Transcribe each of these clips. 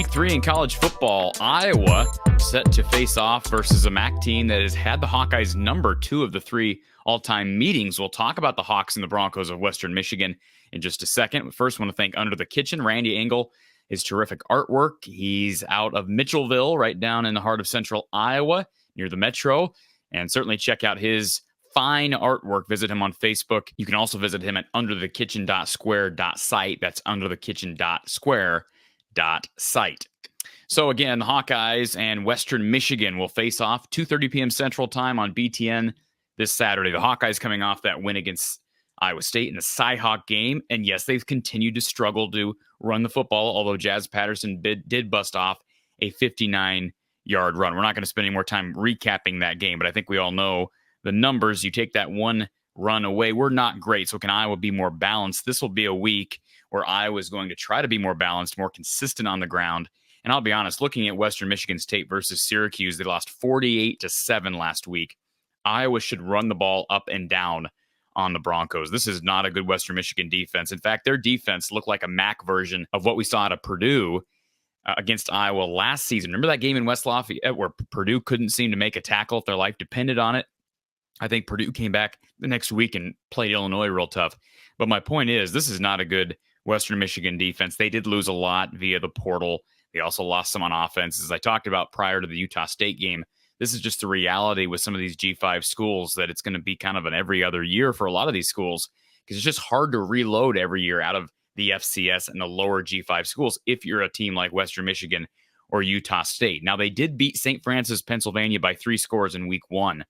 Week 3 in college football, Iowa set to face off versus a MAC team that has had the Hawkeyes number 2 of the 3 all-time meetings. We'll talk about the Hawks and the Broncos of Western Michigan in just a second. But first, I want to thank Under the Kitchen, Randy Engel, his terrific artwork. He's out of Mitchellville, right down in the heart of central Iowa, near the metro. And certainly check out his fine artwork. Visit him on Facebook. You can also visit him at underthekitchen.square.site. That's underthekitchen.square.site. So again, the Hawkeyes and Western Michigan will face off 2:30 p.m. Central Time on BTN this Saturday. The Hawkeyes coming off that win against Iowa State in the Cy-Hawk game. And yes, they've continued to struggle to run the football, although Jazz Patterson did bust off a 59-yard run. We're not going to spend any more time recapping that game, but I think we all know the numbers. You take that one run away, we're not great. So can Iowa be more balanced? This will be a week where Iowa is going to try to be more balanced, more consistent on the ground. And I'll be honest, looking at Western Michigan's tape versus Syracuse, they lost 48-7 last week. Iowa should run the ball up and down on the Broncos. This is not a good Western Michigan defense. In fact, their defense looked like a MAC version of what we saw out of Purdue against Iowa last season. Remember that game in West Lafayette where Purdue couldn't seem to make a tackle if their life depended on it? I think Purdue came back the next week and played Illinois real tough. But my point is, this is not a good Western Michigan defense. They did lose a lot via the portal. They also lost some on offense. As I talked about prior to the Utah State game, this is just the reality with some of these G5 schools, that it's going to be kind of an every other year for a lot of these schools, because it's just hard to reload every year out of the FCS and the lower G5 schools if you're a team like Western Michigan or Utah State. Now, they did beat St. Francis, Pennsylvania by 3 scores in week 1.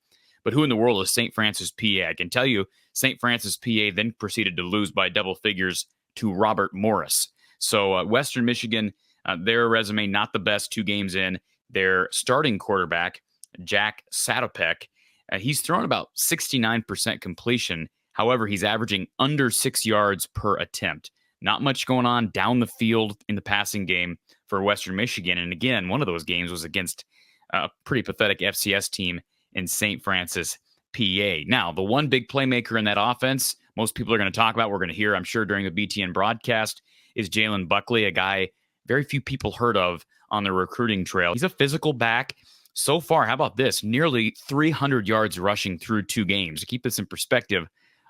But who in the world is St. Francis, PA? I can tell you St. Francis, PA then proceeded to lose by double figures to Robert Morris. So Western Michigan, their resume not the best 2 games in. Their starting quarterback, Jack Satopek, he's thrown about 69% completion. However, he's averaging under 6 yards per attempt. Not much going on down the field in the passing game for Western Michigan. And again, one of those games was against a pretty pathetic FCS team in St. Francis, PA. Now, the one big playmaker in that offense, most people are going to talk about, we're going to hear, I'm sure, during the BTN broadcast, is Jalen Buckley, a guy very few people heard of on the recruiting trail. He's a physical back. So far, how about this? Nearly 300 yards rushing through 2 games. To keep this in perspective,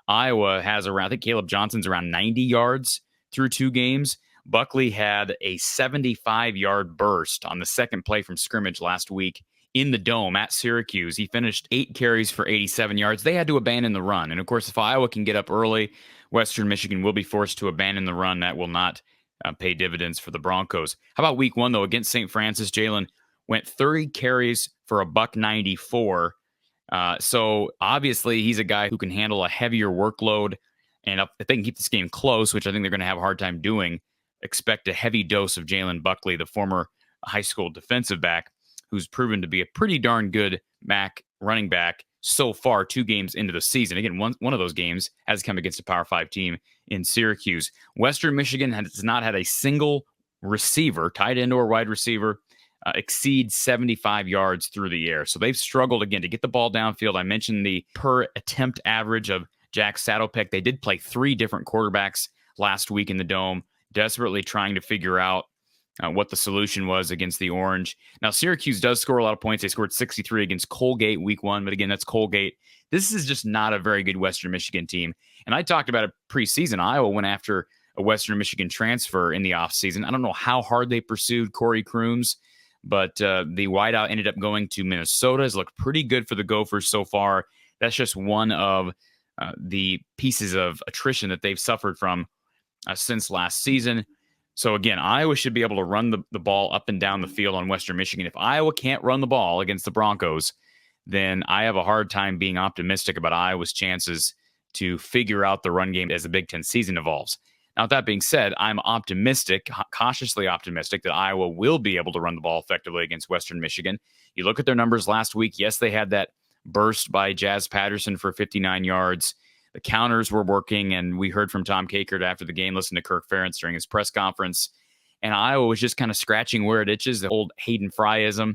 Iowa has around, I think Caleb Johnson's around 90 yards through 2 games. Buckley had a 75-yard burst on the second play from scrimmage last week in the Dome at Syracuse. He finished 8 carries for 87 yards. They had to abandon the run. And of course, if Iowa can get up early, Western Michigan will be forced to abandon the run. That will not pay dividends for the Broncos. How about week 1, though? Against St. Francis, Jalen went 30 carries for $194. So obviously he's a guy who can handle a heavier workload. And if they can keep this game close, which I think they're going to have a hard time doing, expect a heavy dose of Jalen Buckley, the former high school defensive back, who's proven to be a pretty darn good MAC running back so far 2 games into the season. Again, one of those games has come against a Power 5 team in Syracuse. Western Michigan has not had a single receiver, tight end or wide receiver, exceed 75 yards through the air. So they've struggled, again, to get the ball downfield. I mentioned the per attempt average of Jack Satopek. They did play 3 different quarterbacks last week in the Dome, desperately trying to figure out what the solution was against the Orange. Now, Syracuse does score a lot of points. They scored 63 against Colgate week 1, but again, that's Colgate. This is just not a very good Western Michigan team. And I talked about it preseason. Iowa went after a Western Michigan transfer in the offseason. I don't know how hard they pursued Corey Crooms, but the wideout ended up going to Minnesota. Has looked pretty good for the Gophers so far. That's just one of the pieces of attrition that they've suffered from since last season. So again, Iowa should be able to run the ball up and down the field on Western Michigan. If Iowa can't run the ball against the Broncos, then I have a hard time being optimistic about Iowa's chances to figure out the run game as the Big Ten season evolves. Now, with that being said, I'm optimistic, cautiously optimistic, that Iowa will be able to run the ball effectively against Western Michigan. You look at their numbers last week. Yes, they had that burst by Jazz Patterson for 59 yards. The counters were working, and we heard from Tom Kakert after the game, listened to Kirk Ferentz during his press conference, and Iowa was just kind of scratching where it itches, the old Hayden Fryism.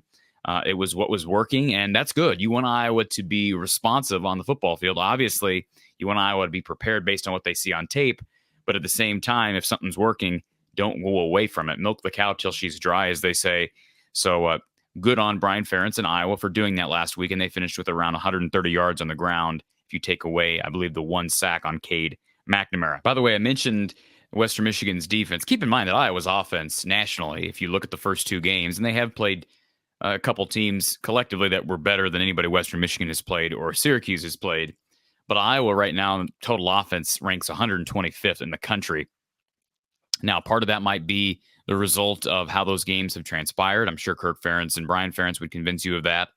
It was what was working, and that's good. You want Iowa to be responsive on the football field. Obviously, you want Iowa to be prepared based on what they see on tape, but at the same time, if something's working, Don't go away from it. Milk the cow till she's dry, as they say. So good on Brian Ferentz in Iowa for doing that last week, and they finished with around 130 yards on the ground. If you take away, I believe, the one sack on Cade McNamara. By the way, I mentioned Western Michigan's defense. Keep in mind that Iowa's offense nationally, if you look at the first two games, and they have played a couple teams collectively that were better than anybody Western Michigan has played or Syracuse has played. But Iowa right now, total offense ranks 125th in the country. Now, part of that might be the result of how those games have transpired. I'm sure Kirk Ferentz and Brian Ferentz would convince you of that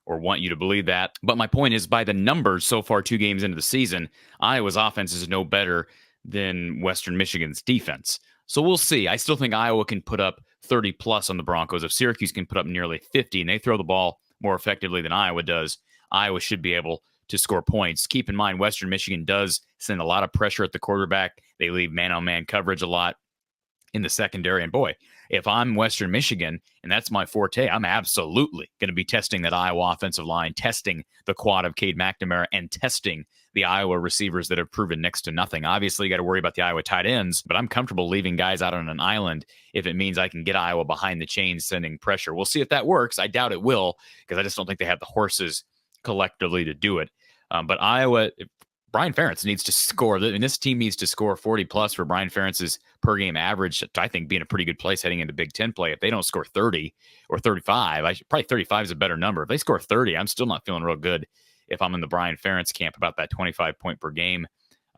or want you to believe that. But my point is, by the numbers so far 2 games into the season, Iowa's offense is no better than Western Michigan's defense. So we'll see. I still think Iowa can put up 30 plus on the Broncos. If Syracuse can put up nearly 50 and they throw the ball more effectively than Iowa does, Iowa should be able to score points. Keep in mind, Western Michigan does send a lot of pressure at the quarterback. They leave man-on-man coverage a lot in the secondary. And boy, if I'm Western Michigan and that's my forte, I'm absolutely going to be testing that Iowa offensive line, testing the quad of Cade McNamara, and testing the Iowa receivers that have proven next to nothing. Obviously, you got to worry about the Iowa tight ends, but I'm comfortable leaving guys out on an island if it means I can get Iowa behind the chains sending pressure. We'll see if that works. I doubt it will, because I just don't think they have the horses collectively to do it. But Iowa, Brian Ferentz needs to score. And this team needs to score 40 plus for Brian Ferentz's per game average to, I think, be in a pretty good place heading into Big Ten play. If they don't score 30 or 35, probably 35 is a better number. If they score 30, I'm still not feeling real good if I'm in the Brian Ferentz camp about that 25 point per game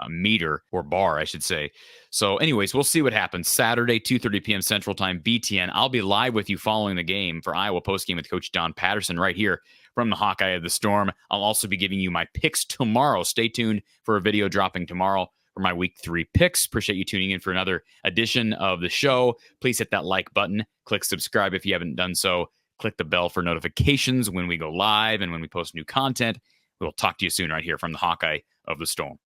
meter or bar, I should say. So anyways, we'll see what happens. Saturday, 2:30 p.m. Central Time, BTN. I'll be live with you following the game for Iowa postgame with Coach Don Patterson right here from the Hawkeye of the Storm. I'll also be giving you my picks tomorrow. Stay tuned for a video dropping tomorrow for my Week 3 picks. Appreciate you tuning in for another edition of the show. Please hit that like button. Click subscribe if you haven't done so. Click the bell for notifications when we go live and when we post new content. We'll talk to you soon right here from the Hawkeye of the Storm.